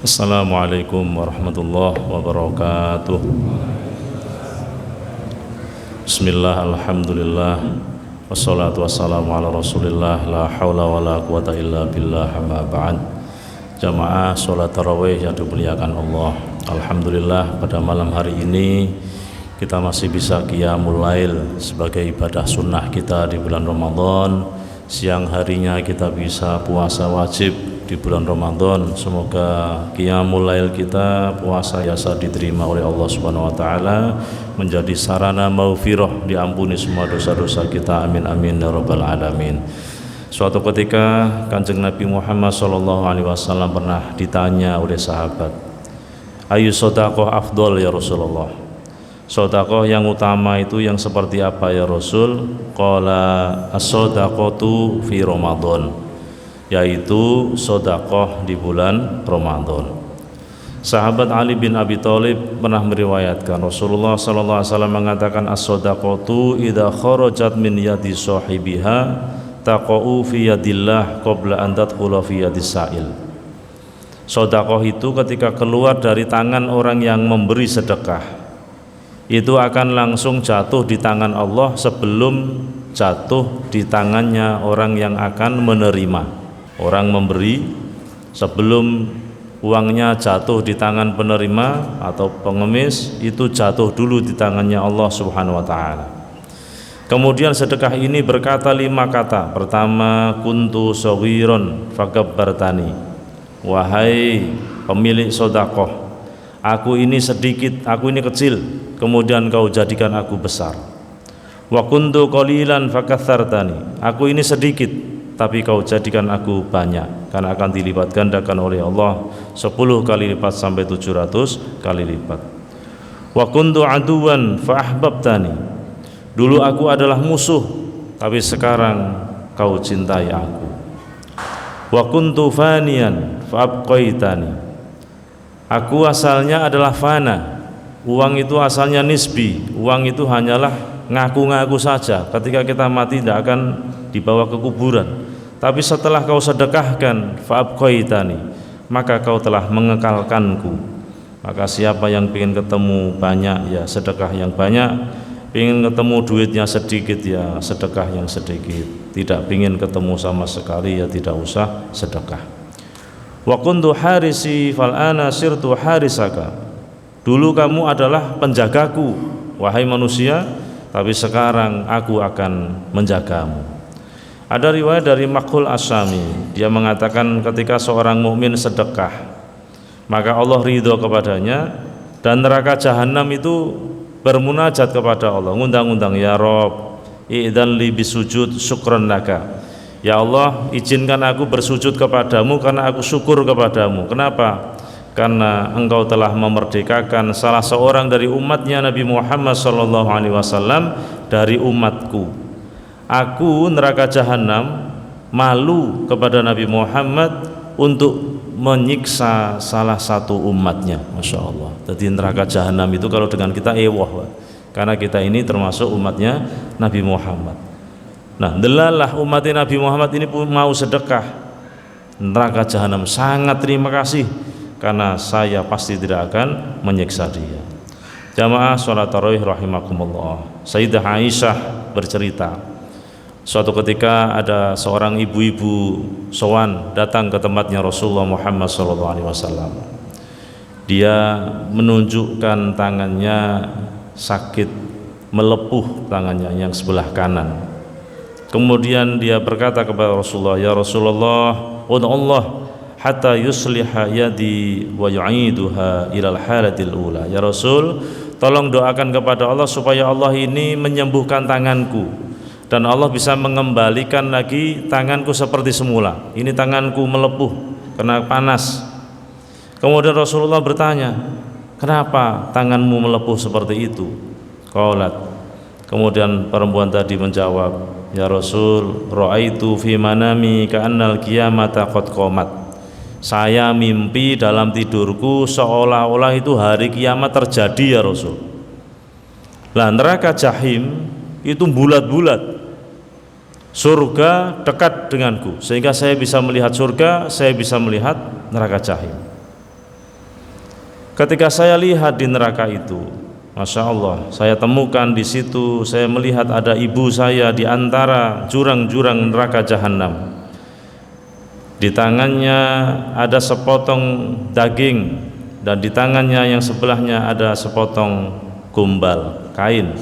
Assalamualaikum warahmatullahi wabarakatuh. Bismillah, alhamdulillah, wassalatu wassalamu ala rasulillah, la hawla wa la quwata illa billah, amma ba'd. Jamaah sholat tarawih yang dimuliakan Allah, alhamdulillah pada malam hari ini kita masih bisa qiyamul lail sebagai ibadah sunnah kita di bulan Ramadan. Siang harinya kita bisa puasa wajib di bulan Ramadan. Semoga qiyamul lail kita, puasa biasa diterima oleh Allah Subhanahu wa taala, menjadi sarana maghfirah, diampuni semua dosa-dosa kita. Amin amin ya rabbal alamin. Suatu ketika Kanjeng Nabi Muhammad SAW pernah ditanya oleh sahabat, ayu shadaqah afdol ya Rasulullah, sedekah yang utama itu yang seperti apa ya Rasul? Qala as-shadaqatu fi Ramadan, yaitu sedekah di bulan Ramadan. Sahabat Ali bin Abi Thalib pernah meriwayatkan Rasulullah sallallahu alaihi wasallam mengatakan, as-shadaqatu idza kharajat min yadi sahibiha taqa'u fi yadillah qabla an tadkhula fi yadis sa'il. Sedekah itu ketika keluar dari tangan orang yang memberi sedekah, itu akan langsung jatuh di tangan Allah sebelum jatuh di tangannya orang yang akan menerima. Orang memberi, sebelum uangnya jatuh di tangan penerima atau pengemis, itu jatuh dulu di tangannya Allah Subhanahu wa taala. Kemudian sedekah ini berkata 5 kata. Pertama, kuntu shaghiran fakabbartani, wahai pemilik sedekah, aku ini sedikit, aku ini kecil, kemudian kau jadikan aku besar. Wa kuntu qalilan fakatsartani, aku ini sedikit tapi kau jadikan aku banyak, karena akan dilipat gandakan oleh Allah 10 kali lipat sampai 700 kali lipat. Wa kuntu aduwan fa ahbabtani, dulu aku adalah musuh tapi sekarang kau cintai aku. Wa kuntu faniyan fa abqaitani, aku asalnya adalah fana, uang itu asalnya nisbi, uang itu hanyalah ngaku-ngaku saja, ketika kita mati tidak akan dibawa ke kuburan. Tapi setelah kau sedekahkan, fa'abqaitani, maka kau telah mengekalkanku. Maka siapa yang ingin ketemu banyak, ya sedekah yang banyak. Ingin ketemu duitnya sedikit, ya sedekah yang sedikit. Tidak ingin ketemu sama sekali, ya tidak usah sedekah. Wa kuntu harisi fal ana sirtu harisaka, dulu kamu adalah penjagaku wahai manusia, tapi sekarang aku akan menjagamu. Ada riwayat dari Makhul Asyami, dia mengatakan ketika seorang mukmin sedekah, maka Allah ridho kepadanya, dan neraka jahanam itu bermunajat kepada Allah, ngundang-undang, ya Rob, i'dzan li bisujud syukran laka, ya Allah izinkan aku bersujud kepadamu karena aku syukur kepadamu. Kenapa? Karena engkau telah memerdekakan salah seorang dari umatnya Nabi Muhammad SAW dari umatku. Aku neraka jahanam malu kepada Nabi Muhammad untuk menyiksa salah satu umatnya. Masya Allah. Jadi neraka jahanam itu kalau dengan kita ewah, karena kita ini termasuk umatnya Nabi Muhammad. Nah, delalah umatnya Nabi Muhammad ini pun mau sedekah, neraka jahanam sangat terima kasih, karena saya pasti tidak akan menyiksa dia. Jamaah sholat tarawih rahimakumullah, Sayyidah Aisyah bercerita, suatu ketika ada seorang ibu-ibu sowan datang ke tempatnya Rasulullah Muhammad SAW. Dia menunjukkan tangannya sakit, melepuh tangannya yang sebelah kanan. Kemudian dia berkata kepada Rasulullah, ya Rasulullah, ud'ullah hatta yusliha yadi wa yu'iduha ilal halatil ula. Ya Rasul, tolong doakan kepada Allah supaya Allah ini menyembuhkan tanganku dan Allah bisa mengembalikan lagi tanganku seperti semula. Ini tanganku melepuh karena panas. Kemudian Rasulullah bertanya, kenapa tanganmu melepuh seperti itu? Qalat, kemudian perempuan tadi menjawab, ya Rasul, ra'aitu fi manami ka'annal qiyamata qad qamat. Saya mimpi dalam tidurku seolah-olah itu hari kiamat terjadi ya Rasul. Lah neraka jahim itu bulat-bulat, surga dekat denganku, sehingga saya bisa melihat surga, saya bisa melihat neraka jahim. Ketika saya lihat di neraka itu, Masya Allah, saya temukan di situ, saya melihat ada ibu saya di antara jurang-jurang neraka jahanam. Di tangannya ada sepotong daging, dan di tangannya yang sebelahnya ada sepotong gombal, kain,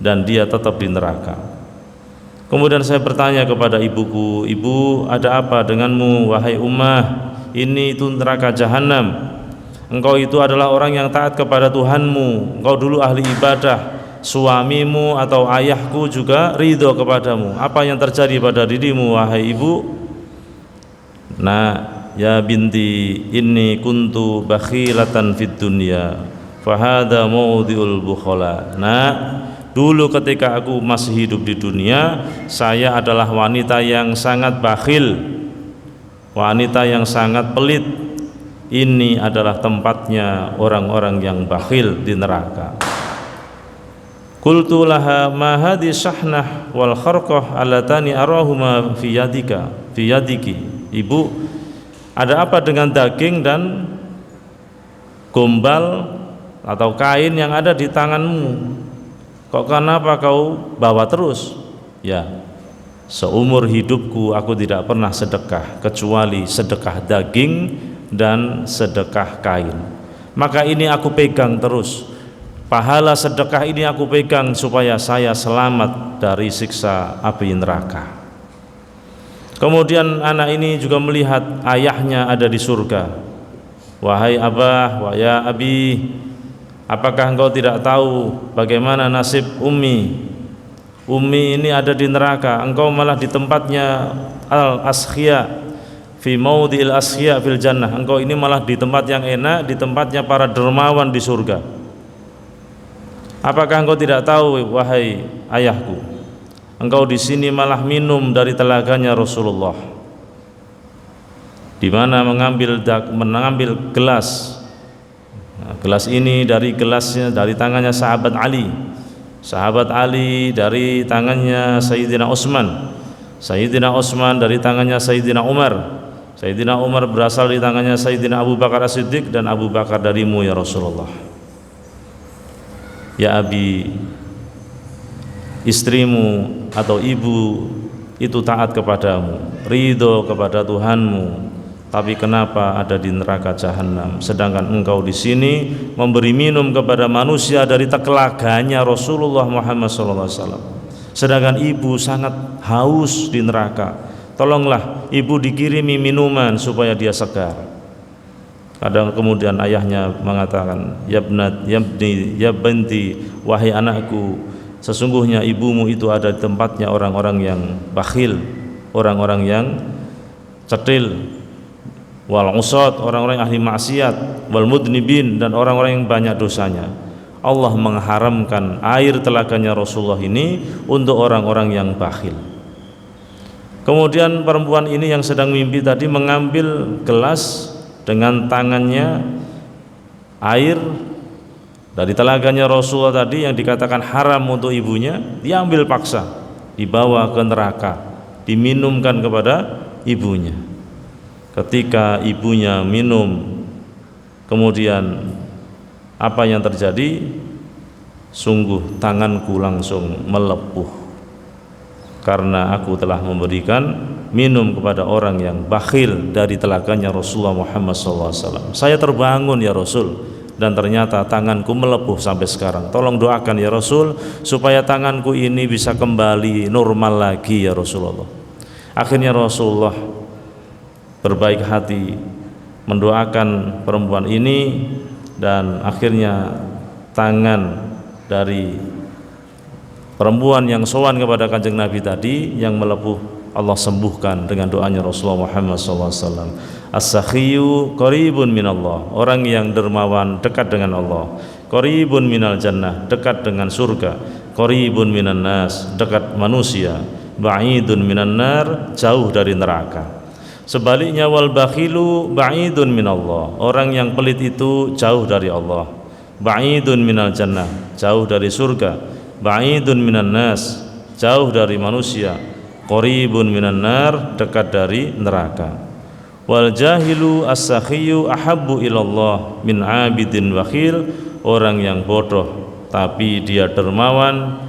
dan dia tetap di neraka. Kemudian saya bertanya kepada ibuku, "Ibu, ada apa denganmu wahai ummah? Ini itu neraka jahanam. Engkau itu adalah orang yang taat kepada Tuhanmu, engkau dulu ahli ibadah, suamimu atau ayahku juga ridho kepadamu. Apa yang terjadi pada dirimu wahai ibu?" "Nah, ya binti, inni kuntu bakhilatan fid dunya, fahada maudhi'ul bukhala." Nah, dulu ketika aku masih hidup di dunia, saya adalah wanita yang sangat bakhil, wanita yang sangat pelit. Ini adalah tempatnya orang-orang yang bakhil di neraka. Qultu laha ma hadhi sahnah wal kharqah allatani arahuma fi yadiki. Ibu, ada apa dengan daging dan gombal atau kain yang ada di tanganmu? Kok kenapa kau bawa terus? Ya, seumur hidupku aku tidak pernah sedekah kecuali sedekah daging dan sedekah kain. Maka ini aku pegang terus. Pahala sedekah ini aku pegang supaya saya selamat dari siksa api neraka. Kemudian anak ini juga melihat ayahnya ada di surga. "Wahai abah, wa ya abi, apakah engkau tidak tahu bagaimana nasib Ummi? Ummi ini ada di neraka, engkau malah di tempatnya al-askhya, fi maudhi'il askhya fil jannah. Engkau ini malah di tempat yang enak, di tempatnya para dermawan di surga. Apakah engkau tidak tahu wahai ayahku, engkau di sini malah minum dari telaganya Rasulullah, di mana mengambil gelas. Nah, gelas ini dari tangannya sahabat Ali. Sahabat Ali dari tangannya Sayyidina Utsman. Sayyidina Utsman dari tangannya Sayyidina Umar. Sayyidina Umar berasal dari tangannya Sayyidina Abu Bakar As-Siddiq, dan Abu Bakar darimu ya Rasulullah. Ya abi, istrimu atau ibu itu taat kepadamu, ridho kepada Tuhanmu, tapi kenapa ada di neraka jahanam? Sedangkan engkau di sini memberi minum kepada manusia dari telaganya Rasulullah Muhammad SAW. Sedangkan ibu sangat haus di neraka. Tolonglah ibu dikirimi minuman supaya dia segar. Kadang kemudian ayahnya mengatakan, "Ya binti, wahai anakku, sesungguhnya ibumu itu ada di tempatnya orang-orang yang bakhil, orang-orang yang cetil, wal usad, orang-orang yang ahli maksiat, wal mudnibin, dan orang-orang yang banyak dosanya." Allah mengharamkan air telaganya Rasulullah ini untuk orang-orang yang bakhil. Kemudian perempuan ini yang sedang mimpi tadi mengambil gelas dengan tangannya, air dari telaganya Rasulullah tadi yang dikatakan haram untuk ibunya, diambil paksa, dibawa ke neraka, diminumkan kepada ibunya. Ketika ibunya minum, kemudian apa yang terjadi? Sungguh tanganku langsung melepuh, karena aku telah memberikan minum kepada orang yang bakhil dari telaganya Rasulullah Muhammad SAW. Saya terbangun ya Rasul, dan ternyata tanganku melepuh sampai sekarang. Tolong doakan ya Rasul supaya tanganku ini bisa kembali normal lagi ya Rasulullah. Akhirnya Rasulullah berbaik hati mendoakan perempuan ini, dan akhirnya tangan dari perempuan yang sowan kepada Kanjeng Nabi tadi yang melepuh Allah sembuhkan dengan doanya Rasulullah Muhammad SAW. As-sakhiyu qaribun minallah, orang yang dermawan dekat dengan Allah. Qaribun minal jannah, dekat dengan surga. Qaribun minan nas, dekat manusia. Ba'idun minan nar, jauh dari neraka. Sebaliknya wal bakhilu ba'idun minallah, orang yang pelit itu jauh dari Allah. Ba'idun minal jannah, jauh dari surga. Ba'idun minan nas, jauh dari manusia. Qaribun minan nar, dekat dari neraka. Wal jahilu as-sakhiyu ahabbu ilallah min abidin bakhil. Orang yang bodoh tapi dia dermawan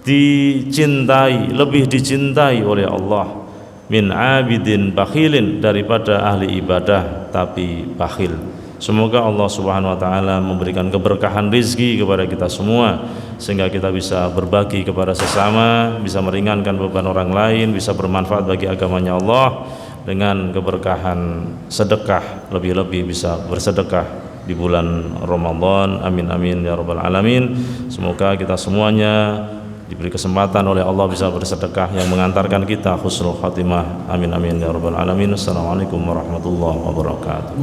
lebih dicintai oleh Allah min abidin bakhilin, daripada ahli ibadah tapi bakhil. Semoga Allah Subhanahu wa taala memberikan keberkahan rizki kepada kita semua, sehingga kita bisa berbagi kepada sesama, bisa meringankan beban orang lain, bisa bermanfaat bagi agamanya Allah dengan keberkahan sedekah, lebih-lebih bisa bersedekah di bulan Ramadan. Amin amin ya rabbal alamin. Semoga kita semuanya diberi kesempatan oleh Allah bisa bersedekah yang mengantarkan kita husnul khatimah. Amin amin ya rabbal alamin. Assalamualaikum warahmatullahi wabarakatuh.